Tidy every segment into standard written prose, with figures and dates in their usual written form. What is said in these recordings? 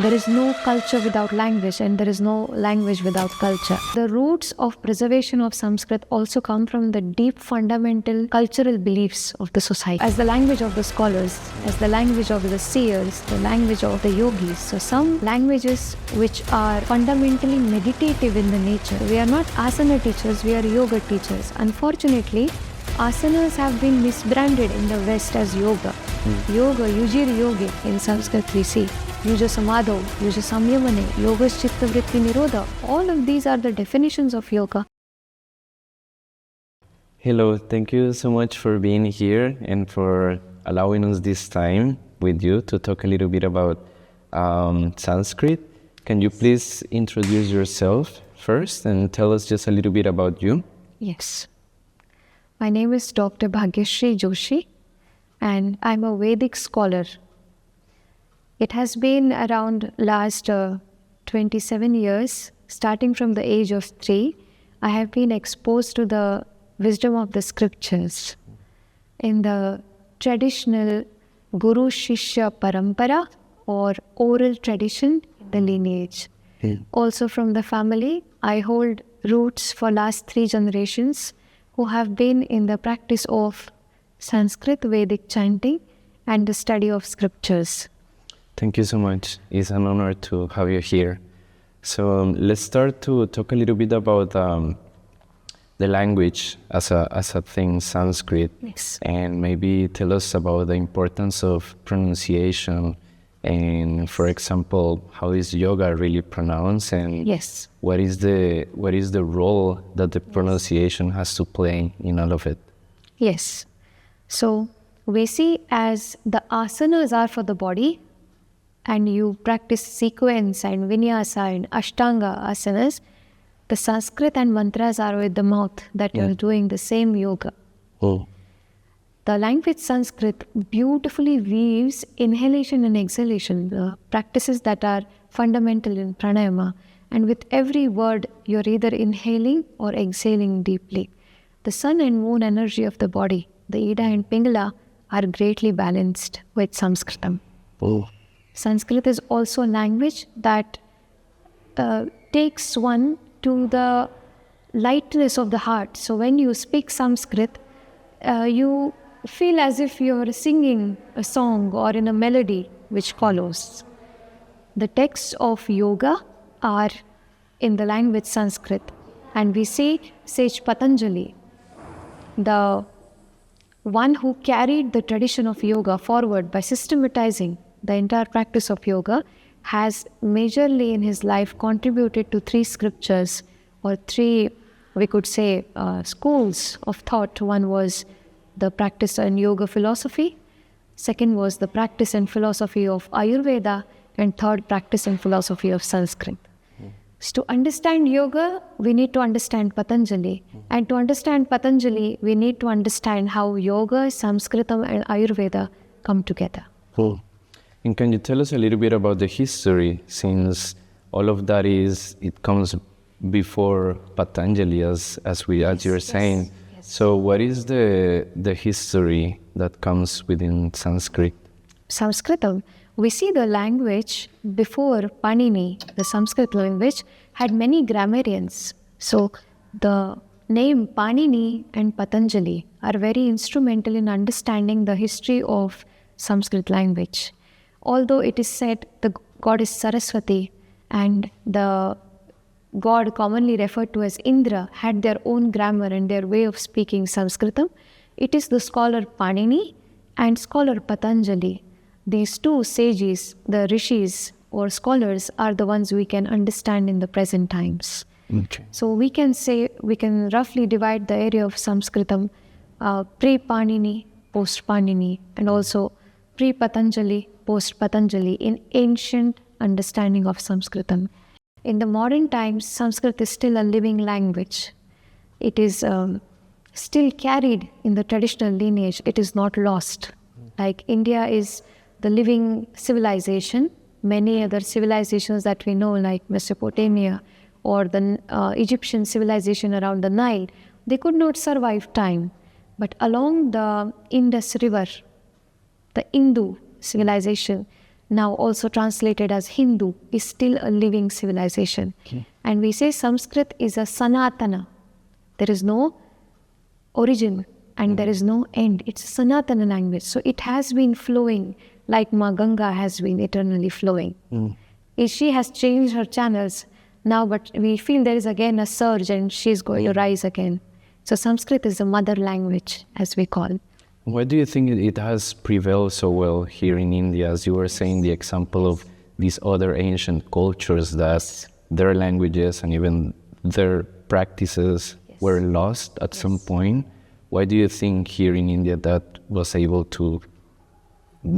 There is no culture without language, and there is no language without culture. The roots of preservation of Sanskrit also come from the deep fundamental cultural beliefs of the society. As the language of the scholars, as the language of the seers, the language of the yogis. So some languages which are fundamentally meditative in the nature. We are not asana teachers, we are yoga teachers. Unfortunately, asanas have been misbranded in the West as yoga. Yoga, yujir yogi in Sanskrit we see. Yuja samadho, yuja samyamane, yoga chitta vritti nirodha. All of these are the definitions of yoga. Hello, thank you so much for being here and for allowing us this time with you to talk a little bit about Sanskrit. Can you please introduce yourself first and tell us just a little bit about you? Yes. My name is Dr. Bhagyashree Joshi, and I'm a Vedic scholar. It has been around last 27 years, starting from the age of 3. I have been exposed to the wisdom of the scriptures in the traditional Guru Shishya Parampara or oral tradition, the lineage. Also from the family, I hold roots for last 3 generations who have been in the practice of Sanskrit Vedic chanting and the study of scriptures. Thank you so much. It's an honor to have you here. So let's start to talk a little bit about the language as a thing, Sanskrit. Yes. And maybe tell us about the importance of pronunciation and, for example, how is yoga really pronounced, and Yes. what is the role that the pronunciation has to play in all of it? Yes. So we see as the asanas are for the body, and you practice sequence and vinyasa and ashtanga asanas, the Sanskrit and mantras are with the mouth, that you are doing the same yoga. The language Sanskrit beautifully weaves inhalation and exhalation, the practices that are fundamental in pranayama. And with every word, you're either inhaling or exhaling deeply. The sun and moon energy of the body, the Ida and Pingala, are greatly balanced with Sanskritam. Sanskrit is also a language that takes one to the lightness of the heart. So when you speak Sanskrit, you feel as if you're singing a song or in a melody which follows. The texts of yoga are in the language Sanskrit, and we see sage Patanjali, the one who carried the tradition of yoga forward by systematizing the entire practice of yoga, has majorly in his life contributed to 3 scriptures, or 3, we could say, schools of thought. One was the practice in yoga philosophy, second was the practice and philosophy of Ayurveda, and third, practice and philosophy of Sanskrit. So to understand yoga, we need to understand Patanjali. And to understand Patanjali, we need to understand how yoga, Sanskritam and Ayurveda come together. And can you tell us a little bit about the history, since all of that it comes before Patanjali, as you're saying. Yes. So what is the history that comes within Sanskrit? Sanskritam, we see the language before Panini, the Sanskrit language, had many grammarians. So the name Panini and Patanjali are very instrumental in understanding the history of Sanskrit language. Although it is said the goddess Saraswati and the god commonly referred to as Indra had their own grammar and their way of speaking Sanskritam, it is the scholar Panini and scholar Patanjali. These 2 sages, the rishis or scholars, are the ones we can understand in the present times. Okay. So we can roughly divide the area of Sanskritam pre-Panini, post-Panini, and also pre-Patanjali, post-Patanjali in ancient understanding of Sanskritam. In the modern times, Sanskrit is still a living language. It is still carried in the traditional lineage. It is not lost. Like India is the living civilization. Many other civilizations that we know, like Mesopotamia or the Egyptian civilization around the Nile, they could not survive time. But along the Indus River, the Hindu civilization, now also translated as Hindu, is still a living civilization. And we say Sanskrit is a Sanatana. There is no origin and there is no end. It's a Sanatana language. So it has been flowing like Ma Ganga has been eternally flowing. She has changed her channels now, but we feel there is again a surge and she's going to rise again. So Sanskrit is the mother language, as we call it. Why do you think it has prevailed so well here in India? As you were saying, the example of these other ancient cultures that their languages and even their practices were lost at some point. Why do you think here in India that was able to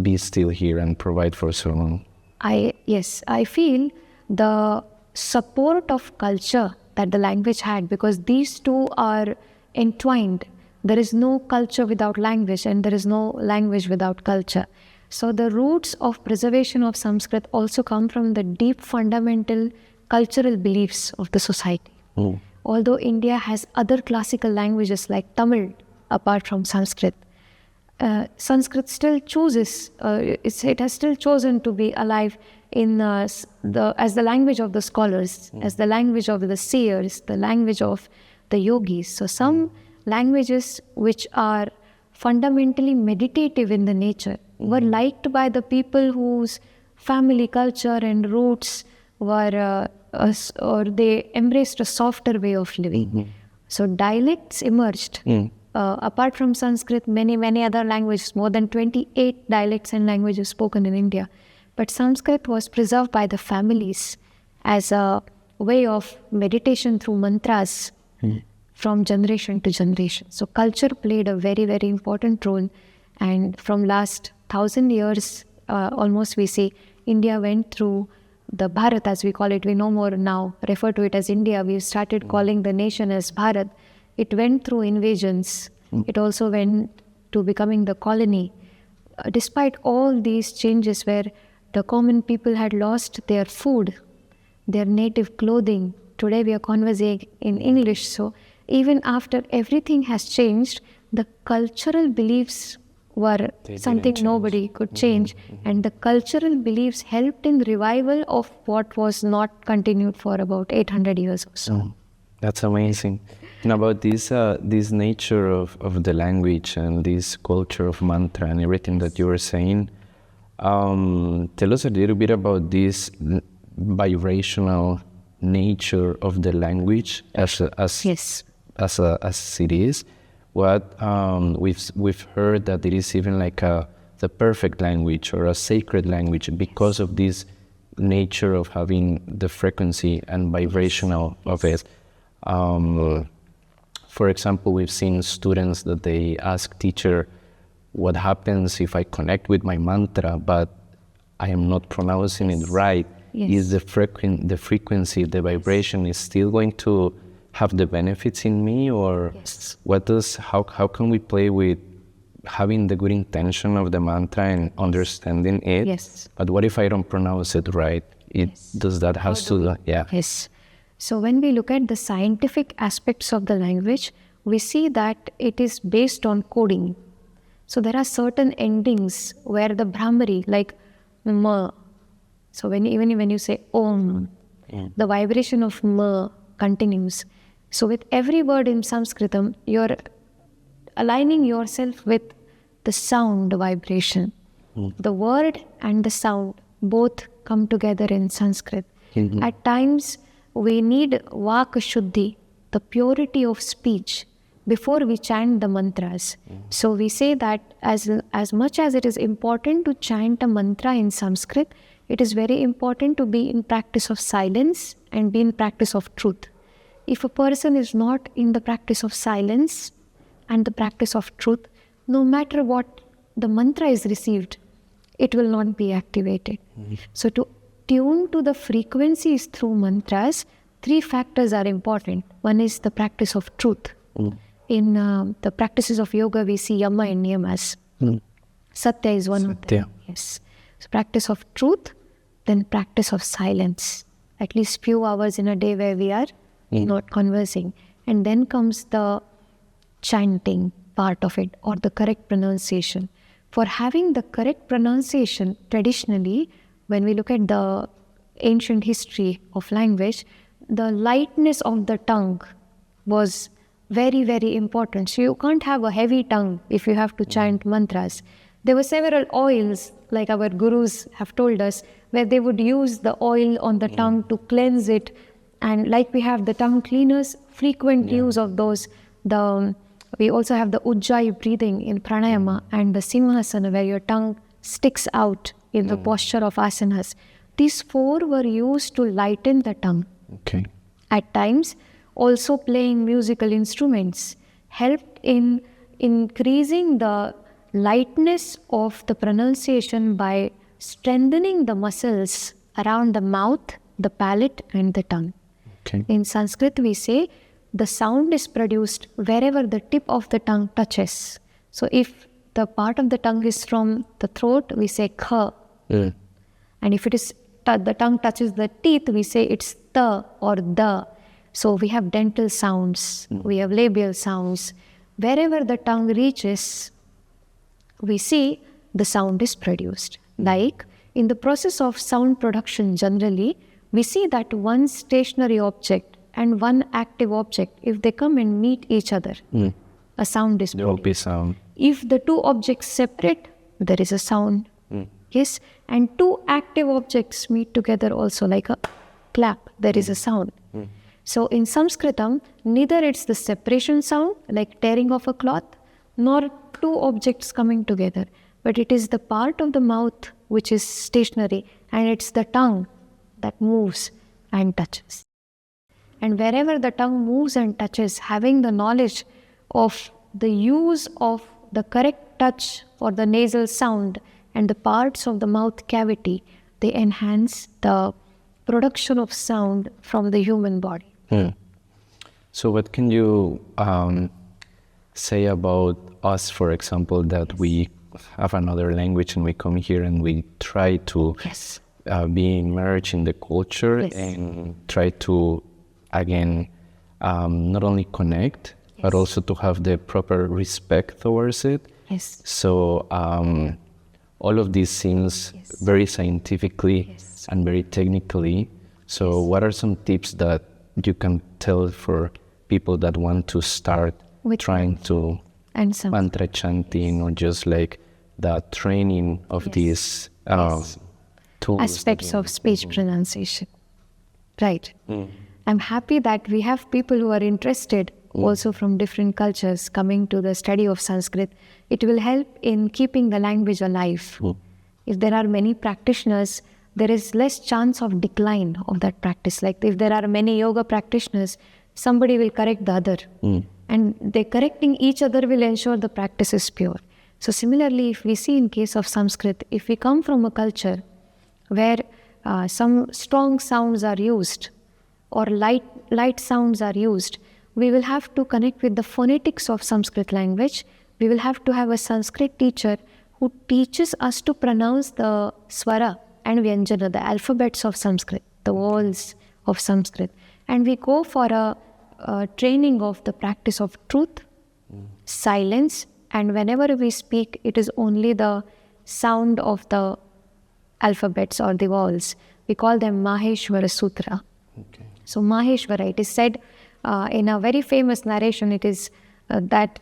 be still here and provide for so long? I feel the support of culture that the language had, because these two are entwined. There is no culture without language and there is no language without culture. So the roots of preservation of Sanskrit also come from the deep fundamental cultural beliefs of the society. Although India has other classical languages like Tamil apart from Sanskrit, Sanskrit still chooses, it has still chosen to be alive in as the language of the scholars, as the language of the seers, the language of the yogis. So some languages which are fundamentally meditative in the nature were liked by the people whose family culture and roots were, or they embraced a softer way of living. So dialects emerged. Apart from Sanskrit, many other languages, more than 28 dialects and languages spoken in India. But Sanskrit was preserved by the families as a way of meditation through mantras from generation to generation. So culture played a very, very important role. And from last 1,000 years, almost we see, India went through the Bharat, as we call it. We no more now refer to it as India. We've started calling the nation as Bharat. It went through invasions. It also went to becoming the colony. Despite all these changes where the common people had lost their food, their native clothing, today we are conversing in English. So even after everything has changed, the cultural beliefs were something nobody could change. And the cultural beliefs helped in the revival of what was not continued for about 800 years or so. That's amazing. And about this nature of the language and this culture of mantra and everything that you were saying, tell us a little bit about this vibrational nature of the language as it is. What we've heard that it is even like the perfect language or a sacred language because of this nature of having the frequency and vibrational of it. For example, we've seen students that they ask teacher, what happens if I connect with my mantra, but I am not pronouncing it right? Is the frequency, the vibration is still going to have the benefits in me, or how can we play with having the good intention of the mantra and understanding it? But what if I don't pronounce it right? Does that have to? Yes. So when we look at the scientific aspects of the language, we see that it is based on coding. So there are certain endings where the Brahmari, like ma. So even when you say om, the vibration of ma continues. So with every word in Sanskritam, you're aligning yourself with the sound vibration. The word and the sound both come together in Sanskrit. At times, we need vak shuddhi, the purity of speech, before we chant the mantras. So we say that as much as it is important to chant a mantra in Sanskrit, it is very important to be in practice of silence and be in practice of truth. If a person is not in the practice of silence and the practice of truth, no matter what the mantra is received, it will not be activated. So to tune to the frequencies through mantras, 3 factors are important. One is the practice of truth. In the practices of yoga, we see yama and niyamas. Satya is one of them. Yes. So practice of truth, then practice of silence. At least few hours in a day where we are not conversing. And then comes the chanting part of it, or the correct pronunciation. for having the correct pronunciation. Traditionally, when we look at the ancient history of language, the lightness of the tongue was very, very important. So you can't have a heavy tongue if you have to chant mantras. There were several oils, like our gurus have told us, where they would use the oil on the tongue to cleanse it. And like we have the tongue cleaners, frequent use of those. We also have the ujjayi breathing in pranayama and the simhasana, where your tongue sticks out in the posture of asanas. These 4 were used to lighten the tongue. Okay. At times, also playing musical instruments helped in increasing the lightness of the pronunciation by strengthening the muscles around the mouth, the palate and the tongue. Okay. In Sanskrit, we say the sound is produced wherever the tip of the tongue touches. So if the part of the tongue is from the throat, we say kha. Mm. And if it is the tongue touches the teeth, we say it's ta or da. So we have dental sounds, we have labial sounds. Wherever the tongue reaches, we see the sound is produced. Like in the process of sound production generally, we see that one stationary object and one active object, if they come and meet each other, a sound is There will produced. be sound. If the 2 objects separate, there is a sound. Yes, and 2 active objects meet together also, like a clap, there is a sound. So in Sanskritam, neither it's the separation sound, like tearing of a cloth, nor 2 objects coming together, but it is the part of the mouth which is stationary, and it's the tongue that moves and touches. And wherever the tongue moves and touches, having the knowledge of the use of the correct touch or the nasal sound and the parts of the mouth cavity, they enhance the production of sound from the human body. So what can you say about us, for example, that we have another language and we come here and we try to Yes. Be immersed in the culture Yes. and try to, again, not only connect, but also to have the proper respect towards it. Yes. So all of these seems very scientifically and very technically. So what are some tips that you can tell for people that want to start With trying to And some mantra chanting or just like the training of these tools? aspects of speech pronunciation. Right. I'm happy that we have people who are interested also from different cultures coming to the study of Sanskrit. It will help in keeping the language alive. If there are many practitioners, there is less chance of decline of that practice. Like if there are many yoga practitioners, somebody will correct the other. And they correcting each other will ensure the practice is pure. So similarly, if we see in case of Sanskrit, if we come from a culture where some strong sounds are used or light sounds are used, we will have to connect with the phonetics of Sanskrit language. We will have to have a Sanskrit teacher who teaches us to pronounce the swara and vyanjana, the alphabets of Sanskrit, the vowels of Sanskrit. And we go for a training of the practice of truth, silence, and whenever we speak, it is only the sound of the alphabets or the vowels. We call them Maheshwara Sutra. Okay. So Maheshwara, it is said in a very famous narration, it is that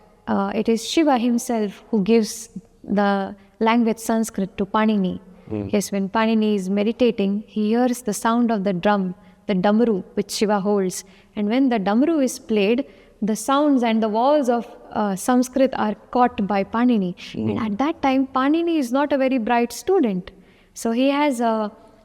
it is Shiva himself who gives the language Sanskrit to Panini. Yes, when Panini is meditating, he hears the sound of the drum, the damaru, which Shiva holds. And when the damaru is played, the sounds and the vowels of Sanskrit are caught by Panini. And at that time, Panini is not a very bright student. So he has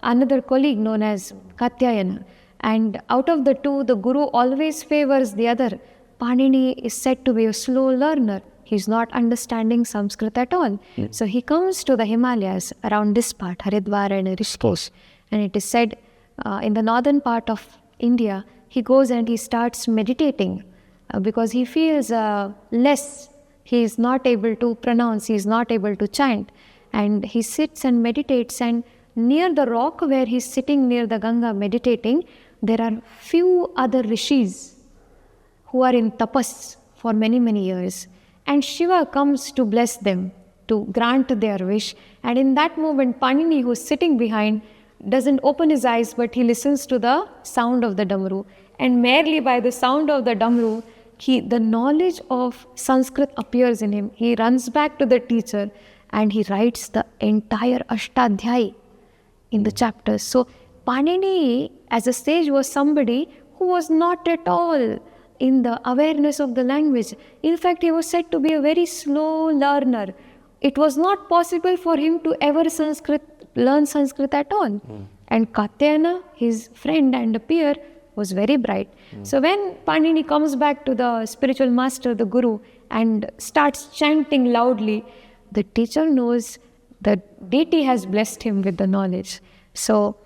another colleague known as Katyayana. And out of the two, the guru always favors the other. Panini is said to be a slow learner. He's not understanding Sanskrit at all. So he comes to the Himalayas around this part, Haridwar and Rishikesh. And it is said in the northern part of India, he goes and he starts meditating because he feels less. He is not able to pronounce, he is not able to chant. And he sits and meditates, and near the rock where he's sitting near the Ganga meditating, there are few other rishis who are in tapas for many, many years. And Shiva comes to bless them. to grant their wish. And in that moment, Panini, who's sitting behind, doesn't open his eyes, but he listens to the sound of the Damaru. And merely by the sound of the Damaru, the knowledge of Sanskrit appears in him. He runs back to the teacher and he writes the entire Ashtadhyayi in the chapters. So Panini as a sage was somebody who was not at all in the awareness of the language. In fact, he was said to be a very slow learner. It was not possible for him to ever learn Sanskrit at all. And Katyayana, his friend and peer, was very bright. So when Panini comes back to the spiritual master, the guru, and starts chanting loudly, the teacher knows that deity has blessed him with the knowledge. So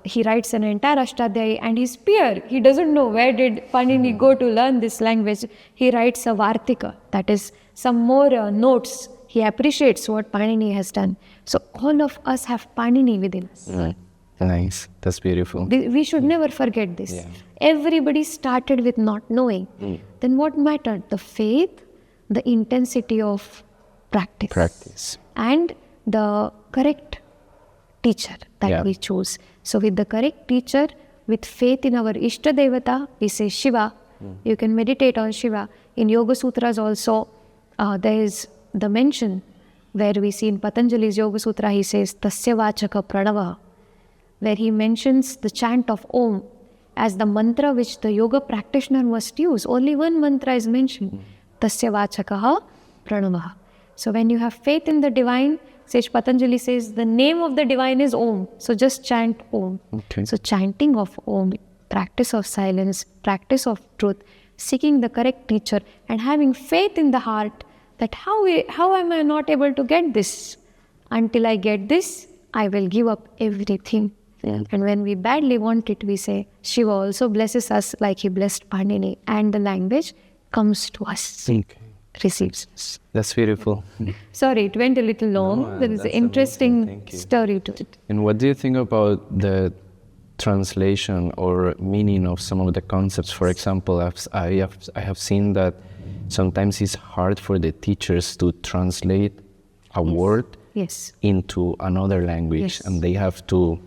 he writes an entire Ashtadhyayi, and his peer, he doesn't know where did Panini go to learn this language. He writes a Vartika, that is some more notes. He appreciates what Panini has done. So all of us have Panini within us. Nice. That's beautiful. We should never forget this. Yeah. Everybody started with not knowing. Then what mattered? The faith, the intensity of practice. And the correct teacher that we choose. So with the correct teacher, with faith in our Ishta Devata, we say Shiva. You can meditate on Shiva. In Yoga Sutras also, there is the mention where we see in Patanjali's Yoga Sutra, he says, Tasya Vachaka Pranava, where he mentions the chant of Om as the mantra which the yoga practitioner must use. Only one mantra is mentioned, Tasya Vachakaha Pranavaha. So when you have faith in the divine, Sage Patanjali says, the name of the divine is Om. So just chant Om. Okay. So chanting of Om, practice of silence, practice of truth, seeking the correct teacher, and having faith in the heart that how am I not able to get this? Until I get this, I will give up everything. And when we badly want it, we say, Shiva also blesses us like he blessed Panini, and the language comes to us, receives us. That's beautiful. Sorry, it went a little long. No, There is an that's interesting amazing. Thank you. story to it. And what do you think about the translation or meaning of some of the concepts? For example, I have seen that sometimes it's hard for the teachers to translate a word into another language, and they have to,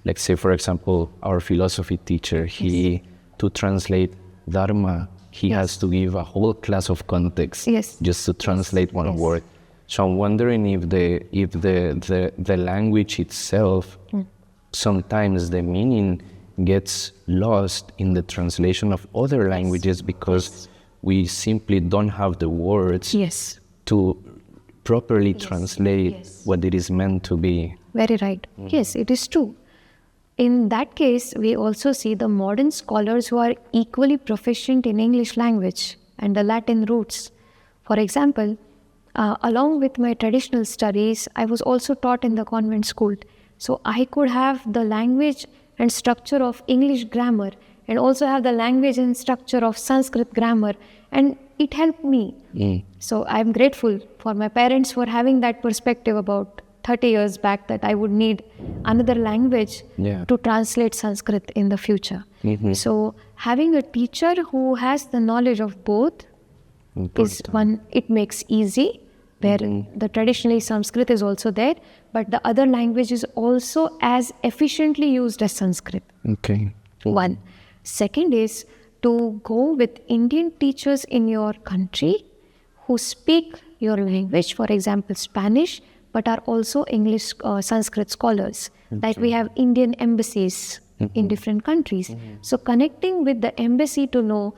let's say, for example, our philosophy teacher, to translate Dharma, he has to give a whole class of context just to translate one word. So I'm wondering if the language itself, sometimes the meaning gets lost in the translation of other languages because we simply don't have the words to properly translate what it is meant to be. Very right. Yes, it is true. In that case, we also see the modern scholars who are equally proficient in English language and the Latin roots. For example, along with my traditional studies, I was also taught in the convent school. So I could have the language and structure of English grammar and also have the language and structure of Sanskrit grammar, and it helped me. So I'm grateful for my parents for having that perspective about 30 years back that I would need another language to translate Sanskrit in the future. So having a teacher who has the knowledge of both is one, it makes easy, where the traditionally Sanskrit is also there, but the other language is also as efficiently used as Sanskrit. One. Second is to go with Indian teachers in your country who speak your language, for example Spanish, but are also English Sanskrit scholars. Like we have Indian embassies in different countries. So connecting with the embassy to know,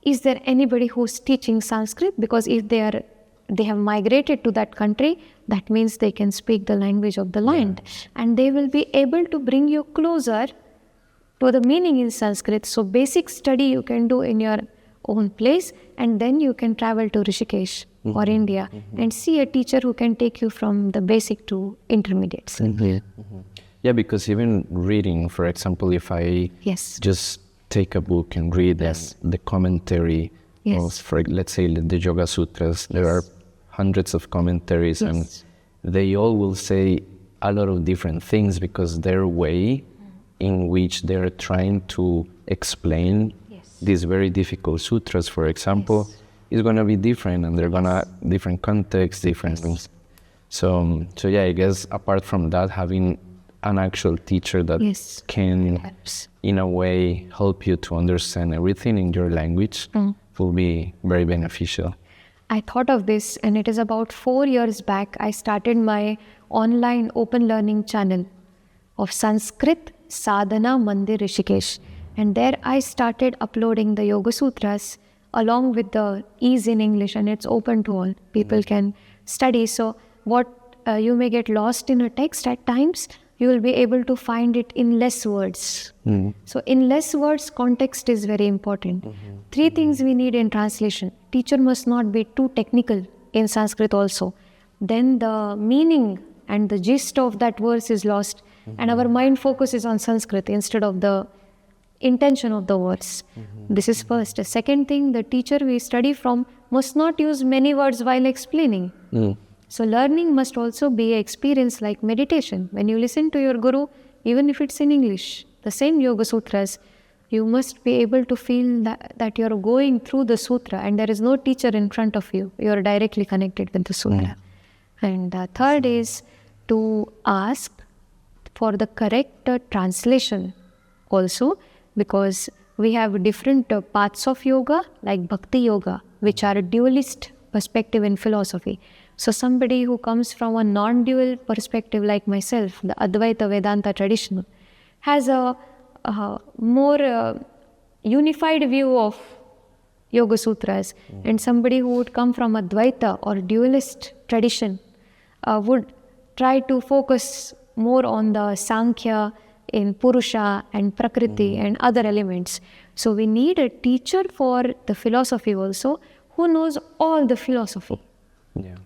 is there anybody who's teaching Sanskrit? Because if they have migrated to that country, that means they can speak the language of the land. And they will be able to bring you closer to the meaning in Sanskrit. So basic study you can do in your own place, and then you can travel to Rishikesh or India and see a teacher who can take you from the basic to intermediates. Yeah, because even reading, for example, if I just take a book and read the commentary of, for, let's say, the Yoga Sutras, there are hundreds of commentaries and they all will say a lot of different things because their way in which they're trying to explain these very difficult sutras, for example, is going to be different, and they're going to different contexts, different things. So yeah, I guess apart from that, having an actual teacher that can, in a way, help you to understand everything in your language will be very beneficial. I thought of this, and it is about 4 years back, I started my online open learning channel of Sanskrit Sadhana Mandir Rishikesh. And there I started uploading the Yoga Sutras along with the ease in English, and it's open to all. People can study. So what you may get lost in a text at times, you will be able to find it in less words. So in less words, context is very important. 3 things we need in translation. Teacher must not be too technical in Sanskrit also. Then the meaning and the gist of that verse is lost, and our mind focuses on Sanskrit instead of the intention of the verse. This is first. The second thing, the teacher we study from must not use many words while explaining. So learning must also be an experience like meditation. When you listen to your guru, even if it's in English, the same Yoga Sutras, you must be able to feel that you're going through the sutra and there is no teacher in front of you. You're directly connected with the sutra. And third is to ask for the correct translation also, because we have different paths of yoga, like Bhakti Yoga, which are a dualist perspective in philosophy. So somebody who comes from a non-dual perspective like myself, the Advaita Vedanta tradition, has a more unified view of Yoga Sutras. And somebody who would come from Advaita or dualist tradition would try to focus more on the Sankhya in Purusha and Prakriti and other elements. So we need a teacher for the philosophy also who knows all the philosophy.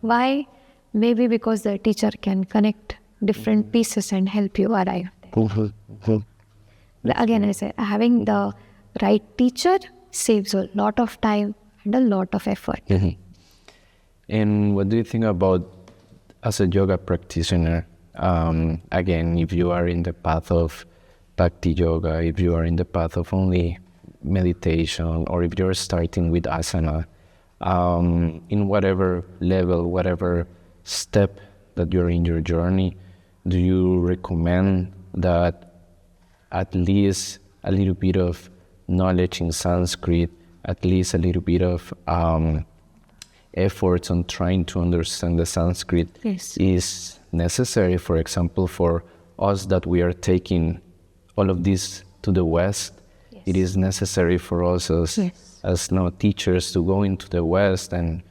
Why? Maybe because the teacher can connect different pieces and help you arrive there. Again, I say, having the right teacher saves a lot of time and a lot of effort. And what do you think about, as a yoga practitioner, again, if you are in the path of Bhakti Yoga, if you are in the path of only meditation, or if you're starting with asana, in whatever level, whatever step that you're in your journey, do you recommend that at least a little bit of knowledge in Sanskrit, at least a little bit of efforts on trying to understand the Sanskrit is necessary? For example, for us that we are taking all of this to the West, it is necessary for us as now teachers to go into the West and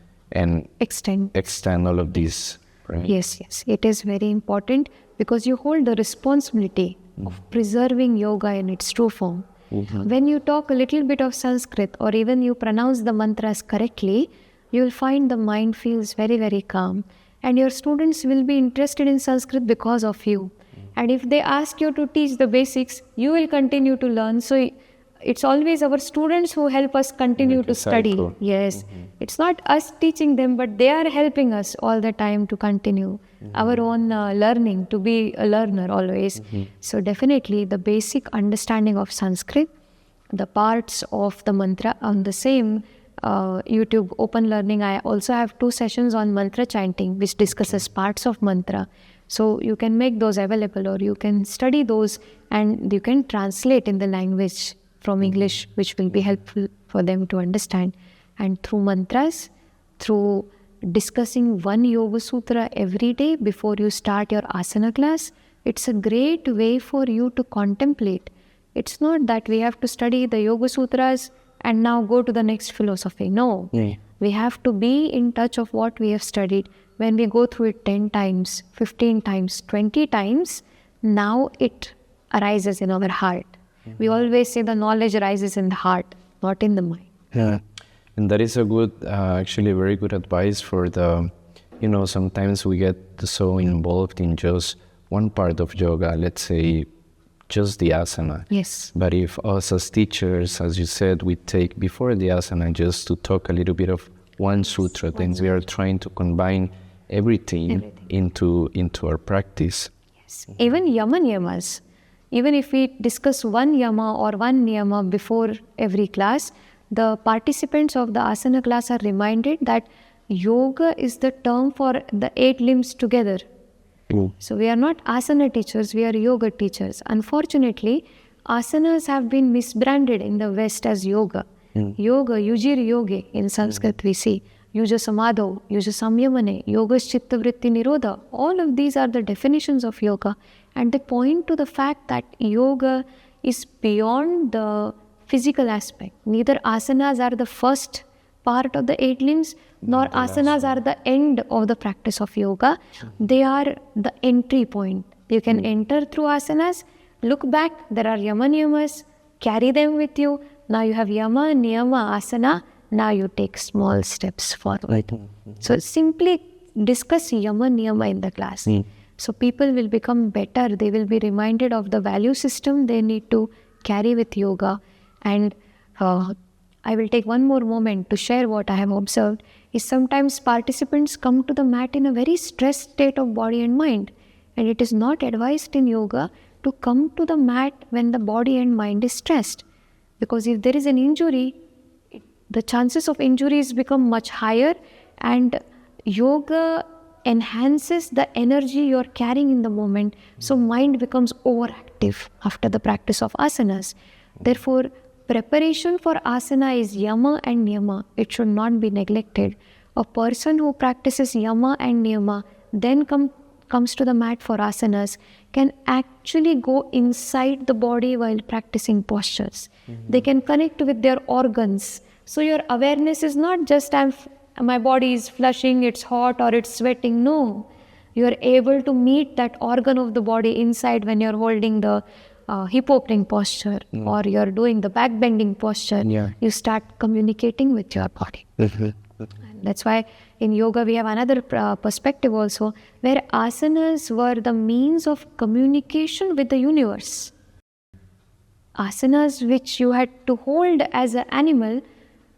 extend all of this, right? Yes. It is very important because you hold the responsibility of preserving yoga in its true form. When you talk a little bit of Sanskrit or even you pronounce the mantras correctly, you will find the mind feels very, very calm. And your students will be interested in Sanskrit because of you. And if they ask you to teach the basics, you will continue to learn. So it's always our students who help us continue to study. It's not us teaching them, but they are helping us all the time to continue our own learning, to be a learner always. So definitely the basic understanding of Sanskrit, the parts of the mantra on the same YouTube open learning. I also have 2 sessions on mantra chanting, which discusses parts of mantra. So you can make those available, or you can study those and you can translate in the language from English, which will be helpful for them to understand. And through mantras, through discussing one Yoga Sutra every day before you start your asana class, it's a great way for you to contemplate. It's not that we have to study the Yoga Sutras and now go to the next philosophy. No. We have to be in touch of what we have studied. When we go through it 10 times, 15 times, 20 times, now it arises in our heart. We always say the knowledge arises in the heart, not in the mind. And that is a good, actually very good advice for the, sometimes we get so involved in just one part of yoga, let's say just the asana. But if us as teachers, as you said, we take before the asana just to talk a little bit of one sutra, then we are trying to combine everything into our practice. Even yama niyamas. Even if we discuss one yama or one niyama before every class, the participants of the asana class are reminded that yoga is the term for the 8 limbs together. So we are not asana teachers, we are yoga teachers. Unfortunately, asanas have been misbranded in the West as yoga. Yoga, yujir yoge in Sanskrit we see. Yuja samadho, yuja samyamane, yoga chitta vritti nirodha. All of these are the definitions of yoga, and they point to the fact that yoga is beyond the physical aspect. Neither asanas are the first part of the 8 limbs, nor asanas are the end of the practice of yoga. They are the entry point. You can enter through asanas, look back, there are yama niyamas, carry them with you. Now you have yama, niyama, asana. Now you take small steps forward. So simply discuss yama, niyama in the class. So people will become better. They will be reminded of the value system they need to carry with yoga. And I will take one more moment to share what I have observed is sometimes participants come to the mat in a very stressed state of body and mind. And it is not advised in yoga to come to the mat when the body and mind is stressed. Because if there is an injury, the chances of injuries become much higher, and yoga enhances the energy you are carrying in the moment. So mind becomes overactive after the practice of asanas. Therefore, preparation for asana is yama and niyama. It should not be neglected. A person who practices yama and niyama then comes to the mat for asanas can actually go inside the body while practicing postures. They can connect with their organs. So your awareness is not just my body is flushing, it's hot or it's sweating. No, you are able to meet that organ of the body inside when you're holding the hip opening posture or you're doing the back bending posture. You start communicating with your body. And that's why in yoga we have another perspective also, where asanas were the means of communication with the universe. Asanas which you had to hold as an animal,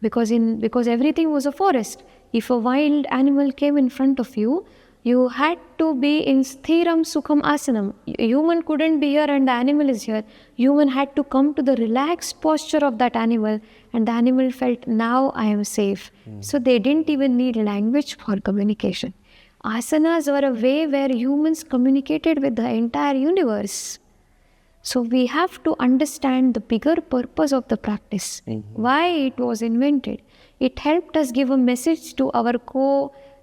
because everything was a forest. If a wild animal came in front of you, you had to be in sthiram sukham asanam. Human couldn't be here and the animal is here. Human had to come to the relaxed posture of that animal, and the animal felt, now I am safe. So they didn't even need language for communication. Asanas were a way where humans communicated with the entire universe. So we have to understand the bigger purpose of the practice, why it was invented. It helped us give a message to our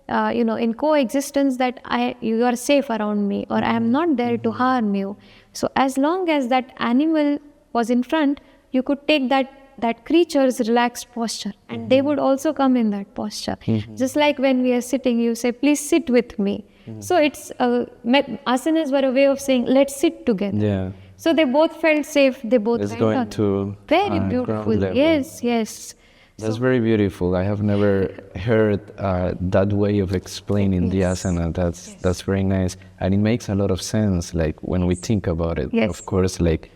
in coexistence that you are safe around me, or I am not there to harm you. So as long as that animal was in front, you could take that creature's relaxed posture, and they would also come in that posture. Just like when we are sitting, you say, please sit with me. So it's asanas were a way of saying, let's sit together. So they both felt safe, they both It's went going on. to Very beautiful. Yes. That's very beautiful. I have never heard that way of explaining the asana. That's very nice. And it makes a lot of sense, like when we think about it. Of course, like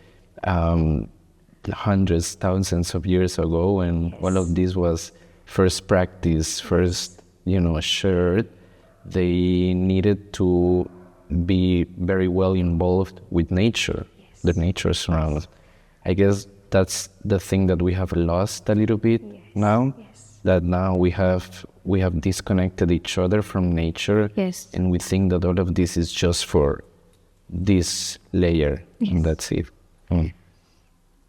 hundreds, thousands of years ago, when all of this was first practice, first, shared, they needed to be very well involved with nature, the nature surrounds. I guess that's the thing that we have lost a little bit now, that now we have disconnected each other from nature, and we think that all of this is just for this layer, and that's it.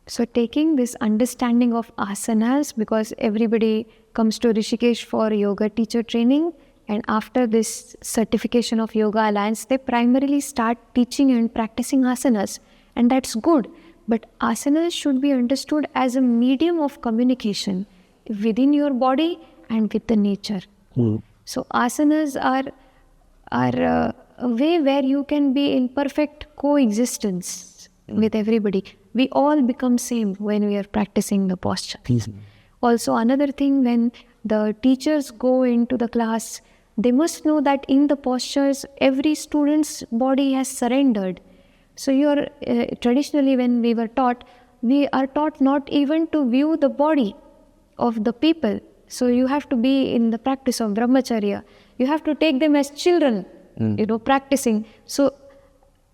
So taking this understanding of asanas, because everybody comes to Rishikesh for yoga teacher training, and after this certification of Yoga Alliance, they primarily start teaching and practicing asanas, and that's good. But asanas should be understood as a medium of communication within your body and with the nature. So asanas are a way where you can be in perfect coexistence with everybody. We all become same when we are practicing the posture. Also, another thing, when the teachers go into the class, they must know that in the postures, every student's body has surrendered. So traditionally when we are taught not even to view the body of the people. So you have to be in the practice of brahmacharya. You have to take them as children, practicing. So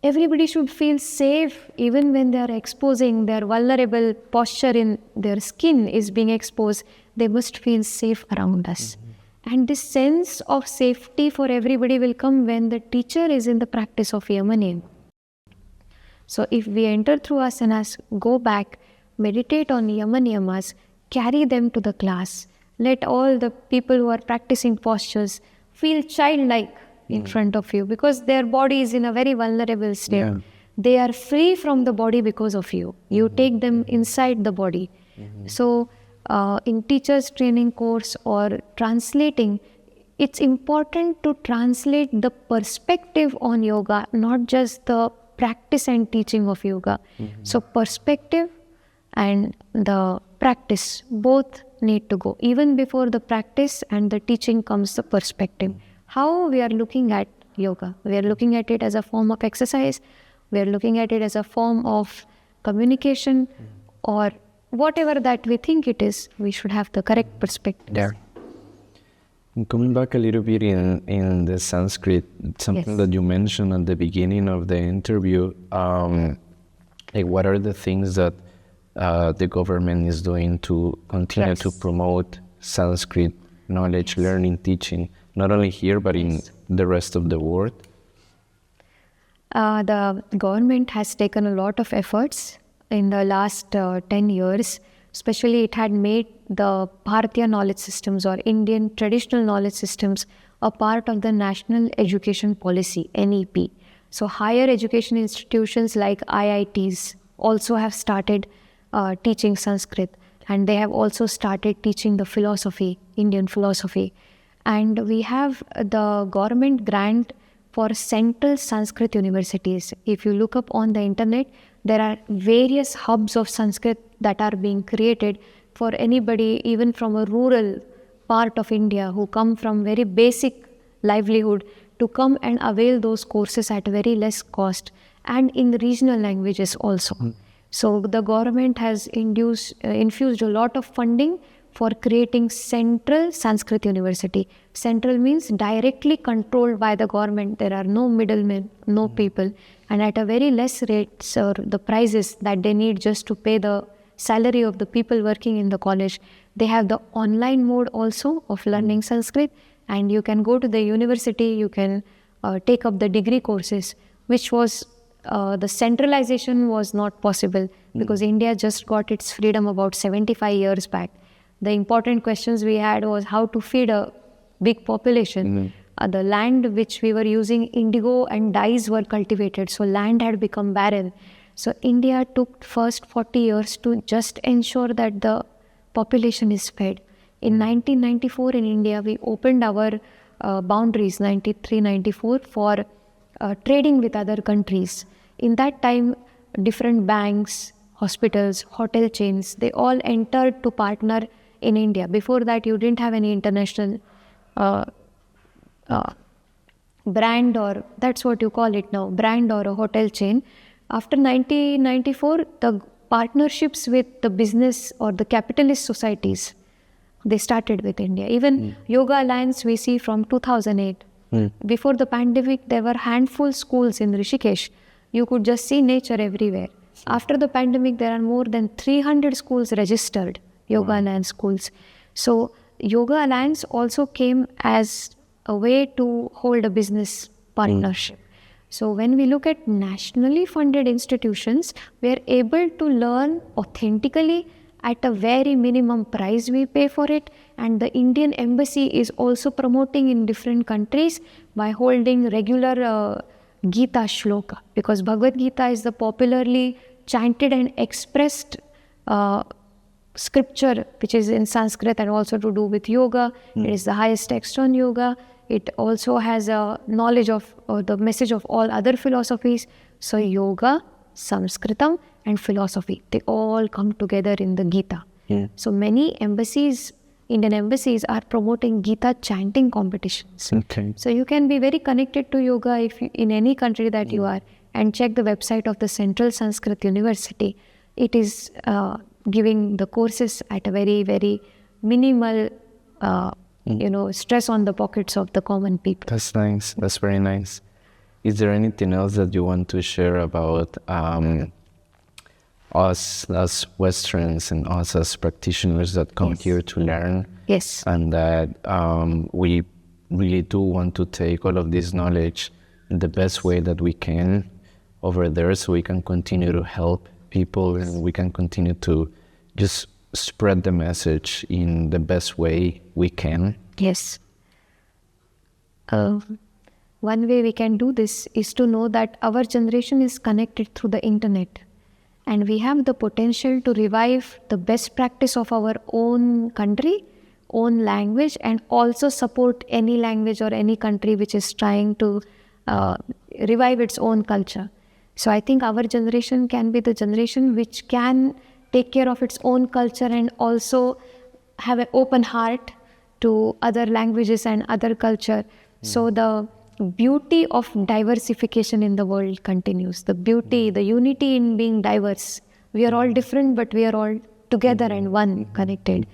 everybody should feel safe even when they are exposing their vulnerable posture, in their skin is being exposed. They must feel safe around us. And this sense of safety for everybody will come when the teacher is in the practice of yama niyama. So if we enter through asanas, go back, meditate on yama niyamas, carry them to the class. Let all the people who are practicing postures feel childlike in front of you, because their body is in a very vulnerable state. Yeah. They are free from the body because of you. You take them inside the body. So in teachers training course or translating, it's important to translate the perspective on yoga, not just the practice and teaching of yoga. So perspective and the practice both need to go. Even before the practice and the teaching comes the perspective. How we are looking at yoga. We are looking at it as a form of exercise. We are looking at it as a form of communication, or whatever that we think it is. We should have the correct perspective. Yeah. And coming back a little bit in the Sanskrit, something that you mentioned at the beginning of the interview, like what are the things that the government is doing to continue to promote Sanskrit knowledge, learning, teaching, not only here but in the rest of the world? The government has taken a lot of efforts in the last 10 years. Especially it had made the Bharatiya knowledge systems or Indian traditional knowledge systems a part of the National Education Policy, NEP. So higher education institutions like IITs also have started teaching Sanskrit, and they have also started teaching the philosophy, Indian philosophy. And we have the government grant for central Sanskrit universities. If you look up on the internet, there are various hubs of Sanskrit that are being created for anybody, even from a rural part of India, who come from very basic livelihood, to come and avail those courses at very less cost, and in the regional languages also. So the government has infused a lot of funding for creating central Sanskrit university. Central means directly controlled by the government. There are no middlemen, no people, and at a very less rates or the prices that they need just to pay the salary of the people working in the college. They have the online mode also of learning Sanskrit, and you can go to the university, you can take up the degree courses, which was the centralization was not possible because India just got its freedom about 75 years back. The important questions we had was how to feed a big population. The land which we were using, indigo and dyes were cultivated, so land had become barren. So India took first 40 years to just ensure that the population is fed. In 1994 in India, we opened our boundaries, 93-94, for trading with other countries. In that time, different banks, hospitals, hotel chains, they all entered to partner in India. Before that, you didn't have any international brand, or that's what you call it now, brand or a hotel chain. After 1994, the partnerships with the business or the capitalist societies, they started with India. Even Yoga Alliance we see from 2008. Before the pandemic, there were handful schools in Rishikesh. You could just see nature everywhere. After the pandemic, there are more than 300 schools registered, Yoga Alliance schools. So Yoga Alliance also came as a way to hold a business partnership. So when we look at nationally funded institutions, we are able to learn authentically at a very minimum price we pay for it. And the Indian Embassy is also promoting in different countries by holding regular Gita shloka, because Bhagavad Gita is the popularly chanted and expressed scripture which is in Sanskrit and also to do with yoga. It is the highest text on yoga. It also has a knowledge of the message of all other philosophies. So yoga, Sanskritam and philosophy, they all come together in the Gita. So many embassies, Indian embassies, are promoting Gita chanting competitions. So you can be very connected to yoga if you, in any country that you are, and check the website of the Central Sanskrit University. It is giving the courses at a very, very minimal stress on the pockets of the common people. That's nice. That's very nice. Is there anything else that you want to share about us as Westerns and us as practitioners that come here to learn Yes. And that we really do want to take all of this knowledge the best way that we can over there, so we can continue to help people and we can continue to just spread the message in the best way we can. Yes. One way we can do this is to know that our generation is connected through the internet, and we have the potential to revive the best practice of our own country, own language, and also support any language or any country which is trying to revive its own culture. So I think our generation can be the generation which can take care of its own culture and also have an open heart to other languages and other culture. So the beauty of diversification in the world continues. The beauty, the unity in being diverse. We are all different, but we are all together and one, connected.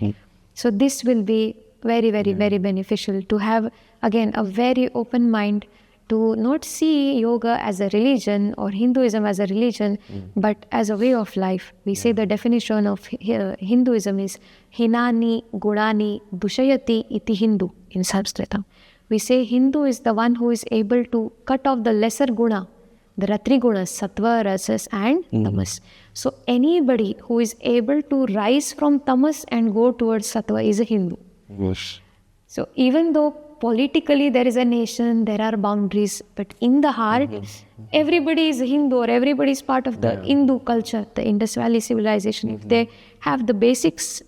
So this will be very, very, very beneficial to have, again, a very open mind, to not see yoga as a religion or Hinduism as a religion, but as a way of life. We say the definition of Hinduism is Hinani Gunani Dushayati iti Hindu in Sanskrit. We say Hindu is the one who is able to cut off the lesser guna. There are three gunas, sattva, rajas and tamas. So anybody who is able to rise from tamas and go towards sattva is a Hindu. Yes. So even though politically there is a nation, there are boundaries, but in the heart, everybody is a Hindu, or everybody is part of the Hindu culture, the Indus Valley civilization. If they have the basics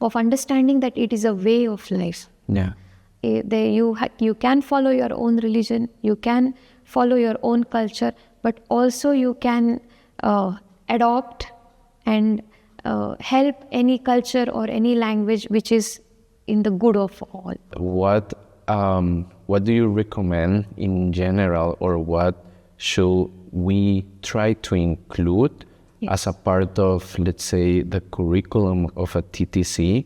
of understanding that it is a way of life. Yeah. You can follow your own religion, you can follow your own culture, but also you can adopt and help any culture or any language which is in the good of all. What do you recommend in general, or what should we try to include as a part of, let's say, the curriculum of a TTC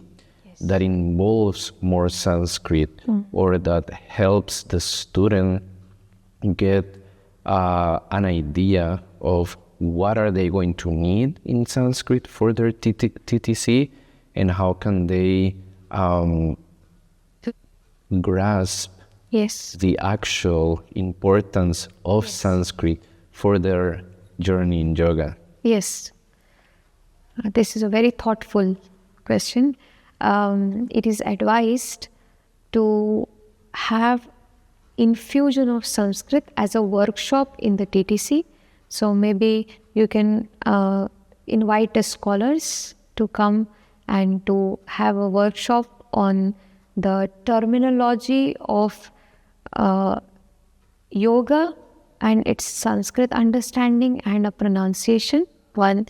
that involves more Sanskrit, or that helps the student get an idea of what are they going to need in Sanskrit for their TTC, and how can they grasp the actual importance of Sanskrit for their journey in yoga? Yes. This is a very thoughtful question. It is advised to have infusion of Sanskrit as a workshop in the TTC. So maybe you can invite the scholars to come and to have a workshop on the terminology of yoga and its Sanskrit understanding and a pronunciation, one.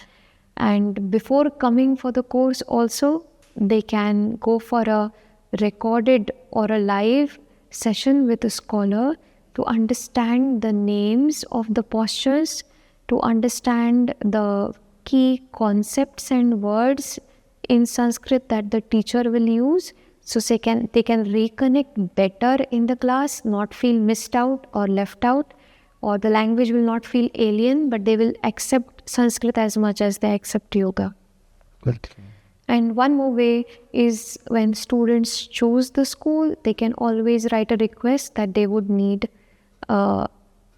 And before coming for the course also, they can go for a recorded or a live session with a scholar to understand the names of the postures, to understand the key concepts and words in Sanskrit that the teacher will use, so they can reconnect better in the class, not feel missed out or left out, or the language will not feel alien, but they will accept Sanskrit as much as they accept yoga. Okay. And one more way is, when students choose the school, they can always write a request that they would need a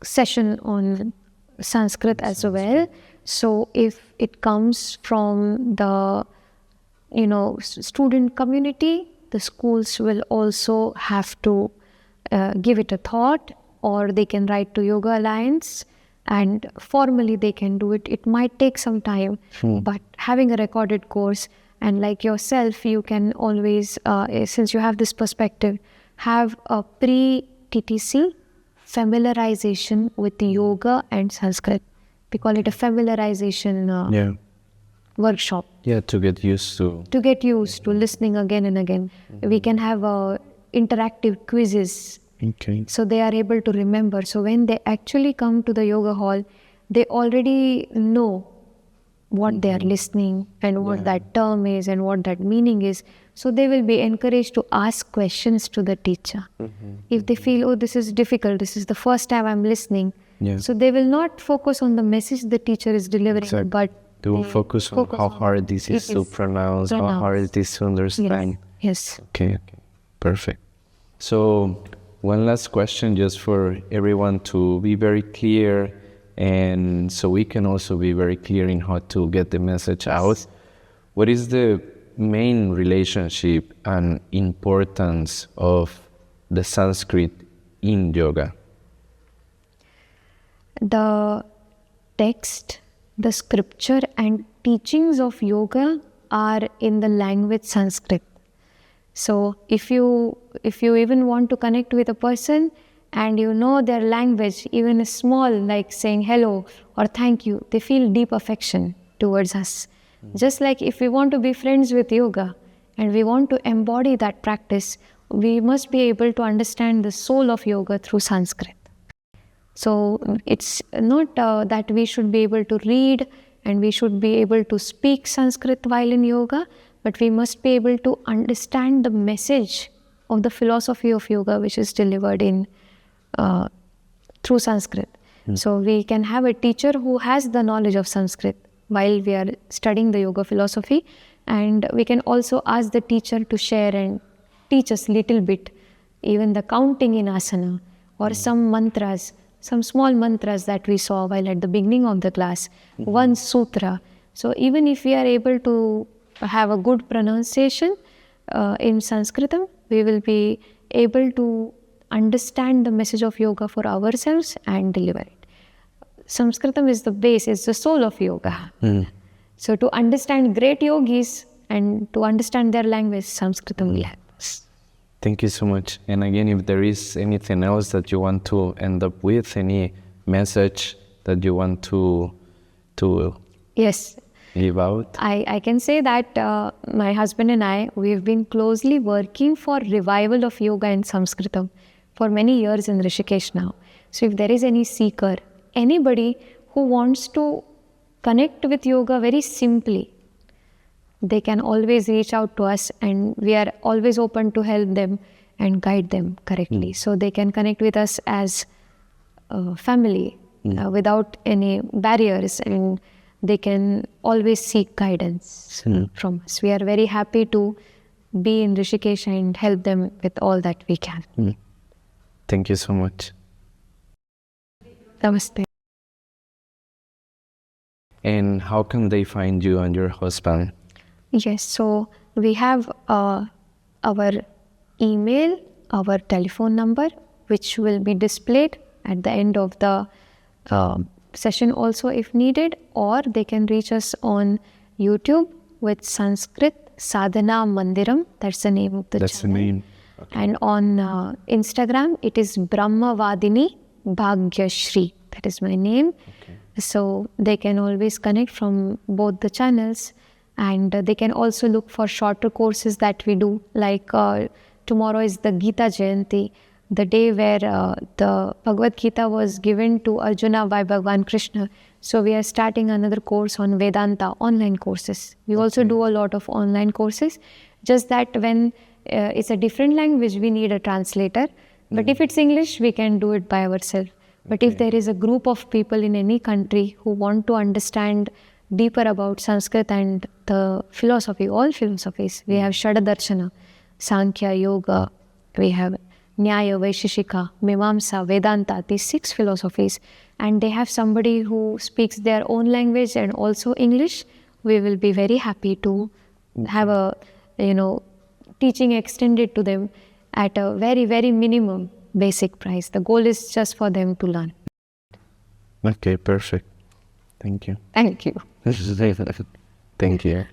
session on Sanskrit as well. So if it comes from the student community, the schools will also have to give it a thought, or they can write to Yoga Alliance and formally they can do it. It might take some time, but having a recorded course, and like yourself, you can always, since you have this perspective, have a pre-TTC familiarization with yoga and Sanskrit. We call it a familiarization workshop. Yeah, to get used to. To get used to listening again and again. We can have interactive quizzes. Okay. So they are able to remember. So when they actually come to the yoga hall, they already know what they are listening and what that term is and what that meaning is. So they will be encouraged to ask questions to the teacher. If they feel, oh, this is difficult, this is the first time I'm listening. So they will not focus on the message the teacher is delivering, but they will focus on how hard this is to pronounce, how hard it is to understand. Yes. Okay, perfect. So one last question just for everyone to be very clear, and so we can also be very clear in how to get the message out. What is the main relationship and importance of the Sanskrit in yoga? The text, the scripture and teachings of yoga are in the language Sanskrit. So if you even want to connect with a person and you know their language, even a small, like saying hello or thank you, they feel deep affection towards us. Just like if we want to be friends with yoga and we want to embody that practice, we must be able to understand the soul of yoga through Sanskrit. So it's not that we should be able to read and we should be able to speak Sanskrit while in yoga, but we must be able to understand the message of the philosophy of yoga which is delivered in through Sanskrit. So we can have a teacher who has the knowledge of Sanskrit while we are studying the yoga philosophy, and we can also ask the teacher to share and teach us little bit, even the counting in asana or some mantras, some small mantras that we saw while at the beginning of the class, one sutra. So even if we are able to have a good pronunciation in Sanskritam, we will be able to understand the message of yoga for ourselves and deliver it. Sanskritam is the base, it's the soul of yoga. So to understand great yogis and to understand their language, Sanskritam will help us. Thank you so much. And again, if there is anything else that you want to end up with, any message that you want to Yes, give out? I can say that my husband and I, we've been closely working for revival of yoga in Sanskritam for many years in Rishikesh now. So if there is any seeker, anybody who wants to connect with yoga very simply, they can always reach out to us and we are always open to help them and guide them correctly. So they can connect with us as a family without any barriers, and they can always seek guidance from us. We are very happy to be in Rishikesh and help them with all that we can. Thank you so much. Namaste. And how can they find you and your husband? Yes, so we have our email, our telephone number, which will be displayed at the end of the session also if needed, or they can reach us on YouTube with Sanskrit Sadhana Mandiram, that's the name of the That's channel. the name. Okay. And on Instagram, it is Brahmavadini Bhagyashree, that is my name. Okay. So they can always connect from both the channels, and they can also look for shorter courses that we do, like tomorrow is the Gita Jayanti, the day where the Bhagavad Gita was given to Arjuna by Bhagavan Krishna. So we are starting another course on Vedanta, online courses. We also do a lot of online courses, just that when it's a different language, we need a translator. But if it's English, we can do it by ourselves. But if there is a group of people in any country who want to understand deeper about Sanskrit and the philosophy, all philosophies, we have Ṣaḍ Darśanas, Sankhya, Yoga, we have Nyaya, Vaisheshika, Mimamsa, Vedanta, these 6 philosophies, and they have somebody who speaks their own language and also English, we will be very happy to have a, teaching extended to them at a very, very minimum basic price. The goal is just for them to learn. Okay, perfect. Thank you. Thank you. Thank you.